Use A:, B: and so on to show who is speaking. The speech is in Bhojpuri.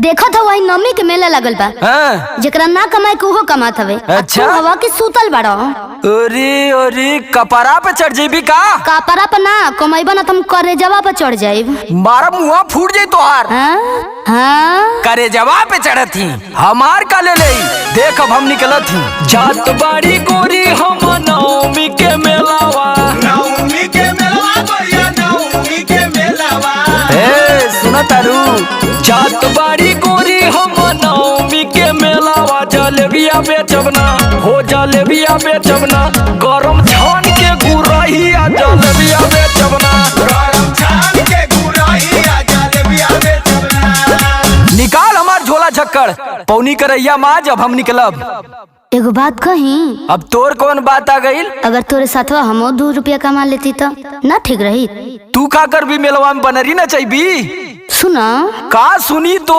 A: देखा था वही नमी के मेला लगल बा।
B: हाँ।
A: जेकरा ना कमाए के उहो कमात हवे।
B: अच्छा।
A: हवा के सूतल बाड़ो।
B: अरे कपड़ा पे चढ़ जेबी का?
A: कपड़ा पे ना कमाइबा ना तुम करेजवा पे चढ़ जाइब।
B: मारा मुआ फूट जाई तोहार।
A: हाँ?
B: करेजवा पे चढ़त ही हमार का ले लई। देख अब हम निकलत ही जात बाड़ी गोरी हम नवमी के मेलावा।
C: नवमी के मेलावा बढ़िया नवमी के मेलावा।
B: ए सुना तारू जात बाड़ी गोरी हम नवमी के मेलावा। जलेबिया बेचबना हो जलेबिया बेचबना गरम छान के गुरहिया जलेबिया बेचबना।
C: गरम छान के गुरहिया जलेबिया बेचबना।
B: निकाल हमार झोला झक्कड़ पौनी करैया माँ जब हम निकलब।
A: एगो बात कही।
B: अब तोर कौन बात आ गई?
A: अगर तोरे साथवा हमो 2 रुपया कमा लेती तो ना ठीक रही।
B: तू का कर भी मेलवा में बनरी ना चाहिए।
A: सुना
B: का सुनी तो